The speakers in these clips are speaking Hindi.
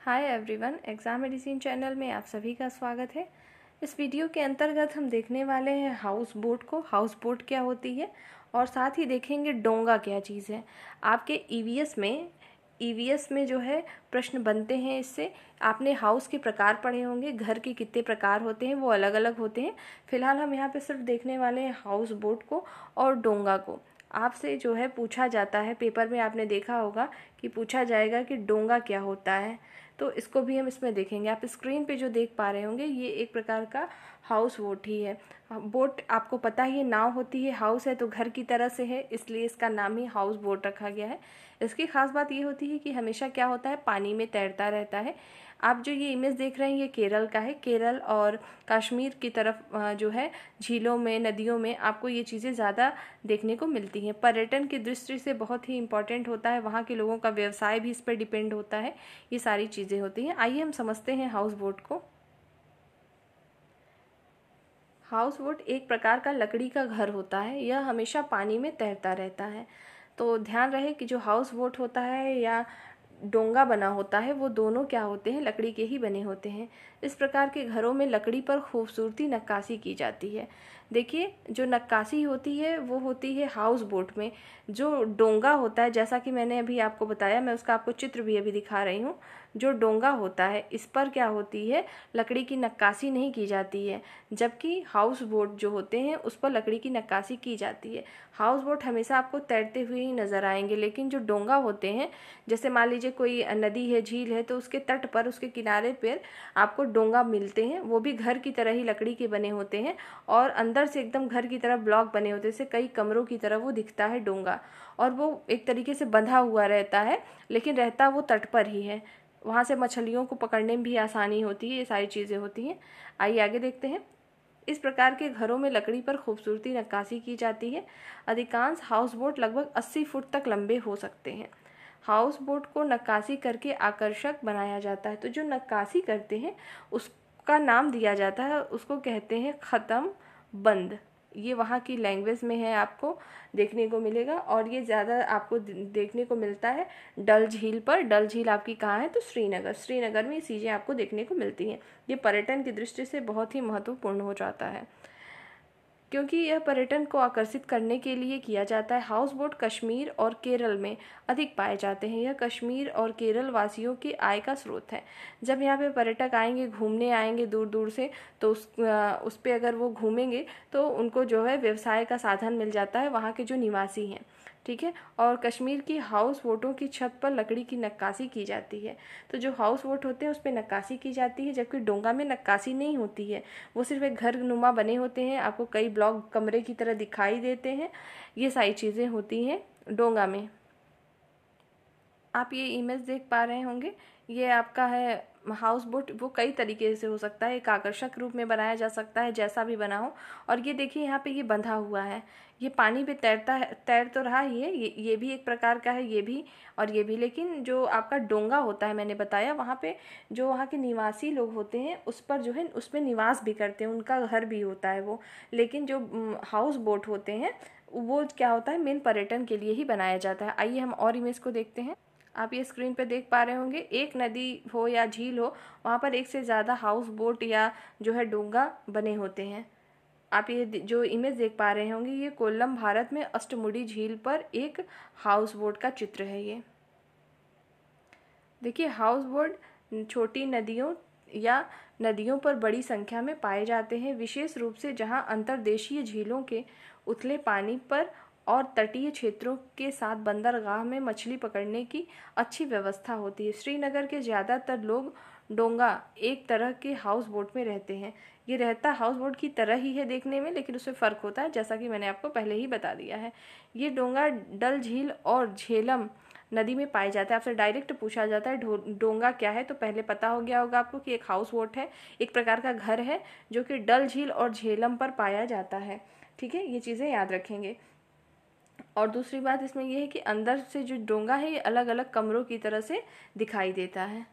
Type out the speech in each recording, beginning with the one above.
Hi everyone, exam medicine channel में आप सभी का स्वागत है। इस वीडियो के अंतर्गत हम देखने वाले हैं हाउस बोट को। हाउस बोट क्या होती है और साथ ही देखेंगे डोंगा क्या चीज़ है। आपके ईवीएस में जो है प्रश्न बनते हैं इससे। आपने हाउस के प्रकार पढ़े होंगे, घर के कितने प्रकार होते हैं वो अलग अलग होते हैं। फिलहाल हम यहाँ पे सिर्फ देखने वाले हैं हाउस बोट को और डोंगा को। आपसे जो है पूछा जाता है, पेपर में आपने देखा होगा कि पूछा जाएगा कि डोंगा क्या होता है, तो इसको भी हम इसमें देखेंगे। आप स्क्रीन पे जो देख पा रहे होंगे ये एक प्रकार का हाउस बोट ही है। बोट आपको पता ही है, नाव होती है, हाउस है तो घर की तरह से है, इसलिए इसका नाम ही हाउस बोट रखा गया है। इसकी खास बात ये होती है कि हमेशा क्या होता है, पानी में तैरता रहता है। आप जो ये इमेज देख रहे हैं ये केरल का है। केरल और कश्मीर की तरफ जो है झीलों में, नदियों में आपको ये चीज़ें ज़्यादा देखने को मिलती हैं। पर्यटन की दृष्टि से बहुत ही इम्पॉर्टेंट होता है, वहाँ के लोगों का व्यवसाय भी इस पर डिपेंड होता है। ये सारी चीज़ें होती हैं। आइए हम समझते हैं हाउस बोट को। हाउस बोट एक प्रकार का लकड़ी का घर होता है, यह हमेशा पानी में तैरता रहता है। तो ध्यान रहे कि जो हाउस बोट होता है या डोंगा बना होता है वो दोनों क्या होते हैं, लकड़ी के ही बने होते हैं। इस प्रकार के घरों में लकड़ी पर खूबसूरती नक्काशी की जाती है। देखिए, जो नक्काशी होती है वो होती है हाउस बोट में। जो डोंगा होता है, जैसा कि मैंने अभी आपको बताया, मैं उसका आपको चित्र भी अभी दिखा रही हूँ। जो डोंगा होता है इस पर क्या होती है, लकड़ी की नक्काशी नहीं की जाती है, जबकि हाउस बोट जो होते हैं उस पर लकड़ी की नक्काशी की जाती है। हाउस बोट हमेशा आपको तैरते हुए ही नजर आएंगे, लेकिन जो डोंगा होते हैं, जैसे मान लीजिए कोई नदी है, झील है, तो उसके तट पर, उसके किनारे पर आपको डोंगा मिलते हैं। वो भी घर की तरह ही लकड़ी के बने होते हैं और अंदर से एकदम घर की तरह ब्लॉक बने होते हैं, जैसे कई कमरों की तरह वो दिखता है डोंगा। और वो एक तरीके से बंधा हुआ रहता है, लेकिन रहता वो तट पर ही है। वहाँ से मछलियों को पकड़ने में भी आसानी होती है। ये सारी चीज़ें होती हैं। आइए आगे देखते हैं। इस प्रकार के घरों में लकड़ी पर खूबसूरती नक्काशी की जाती है। अधिकांश हाउस बोट लगभग 80 फुट तक लंबे हो सकते हैं। हाउस बोट को नक्काशी करके आकर्षक बनाया जाता है। तो जो नक्काशी करते हैं उसका नाम दिया जाता है, उसको कहते हैं ख़त्म बंद। ये वहाँ की लैंग्वेज में है, आपको देखने को मिलेगा। और ये ज़्यादा आपको देखने को मिलता है डल झील पर। डल झील आपकी कहाँ है, तो श्रीनगर में ये चीज़ें आपको देखने को मिलती हैं। ये पर्यटन की दृष्टि से बहुत ही महत्वपूर्ण हो जाता है, क्योंकि यह पर्यटन को आकर्षित करने के लिए किया जाता है। हाउस बोट कश्मीर और केरल में अधिक पाए जाते हैं। यह कश्मीर और केरल वासियों की आय का स्रोत है। जब यहाँ पे पर्यटक आएंगे, घूमने आएंगे दूर दूर से, तो उस पे अगर वो घूमेंगे तो उनको जो है व्यवसाय का साधन मिल जाता है, वहाँ के जो निवासी हैं। ठीक है। और कश्मीर की हाउस बोटों की छत पर लकड़ी की नक्काशी की जाती है। तो जो हाउस बोट होते हैं उस पर नक्काशी की जाती है, जबकि डोंगा में नक्काशी नहीं होती है। वो सिर्फ एक घर नुमा बने होते हैं, आपको कई ब्लॉक कमरे की तरह दिखाई देते हैं। ये सारी चीज़ें होती हैं डोंगा में। आप ये इमेज देख पा रहे होंगे, ये आपका है हाउस बोट। वो कई तरीके से हो सकता है, एक आकर्षक रूप में बनाया जा सकता है, जैसा भी बना हो। और ये देखिए यहाँ पे ये बंधा हुआ है, ये पानी पे तैरता है, तैर तो रहा ही है। ये भी एक प्रकार का है, ये भी और ये भी। लेकिन जो आपका डोंगा होता है, मैंने बताया, वहाँ पे जो वहाँ के निवासी लोग होते हैं उस पर जो है उसमें निवास भी करते हैं, उनका घर भी होता है वो। लेकिन जो हाउस बोट होते हैं वो क्या होता है, मेन पर्यटन के लिए ही बनाया जाता है। आइए हम और इमेज को देखते हैं। आप ये स्क्रीन पे देख पा रहे होंगे, एक नदी हो या झील हो, वहाँ पर एक से ज़्यादा हाउस बोट या जो है डोंगा बने होते हैं। आप ये जो इमेज देख पा रहे होंगे, ये कोल्लम भारत में अष्टमुडी झील पर एक हाउस बोट का चित्र है। ये देखिए, हाउस बोट छोटी नदियों या नदियों पर बड़ी संख्या में पाए जाते हैं, विशेष रूप से जहां अंतर्देशीय झीलों के उथले पानी पर और तटीय क्षेत्रों के साथ बंदरगाह में मछली पकड़ने की अच्छी व्यवस्था होती है। श्रीनगर के ज़्यादातर लोग डोंगा एक तरह के हाउस बोट में रहते हैं। ये रहता हाउस बोट की तरह ही है देखने में, लेकिन उसमें फ़र्क होता है, जैसा कि मैंने आपको पहले ही बता दिया है। ये डोंगा डल झील और झेलम नदी में पाए जाता है। आपसे डायरेक्ट पूछा जाता है डोंगा क्या है, तो पहले पता हो गया होगा आपको कि एक हाउस बोट है, एक प्रकार का घर है जो कि डल झील और झेलम पर पाया जाता है। ठीक है, ये चीज़ें याद रखेंगे। और दूसरी बात इसमें यह है कि अंदर से जो डोंगा है ये अलग अलग कमरों की तरह से दिखाई देता है।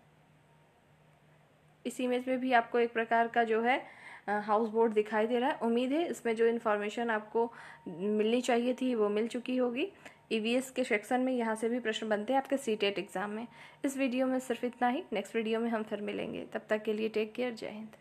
इस इमेज में भी आपको एक प्रकार का जो है हाउस बोट दिखाई दे रहा है। उम्मीद है इसमें जो इन्फॉर्मेशन आपको मिलनी चाहिए थी वो मिल चुकी होगी। ईवीएस के सेक्शन में यहाँ से भी प्रश्न बनते हैं आपके सीटेट एग्ज़ाम में। इस वीडियो में सिर्फ इतना ही। नेक्स्ट वीडियो में हम फिर मिलेंगे, तब तक के लिए टेक केयर, जय हिंद।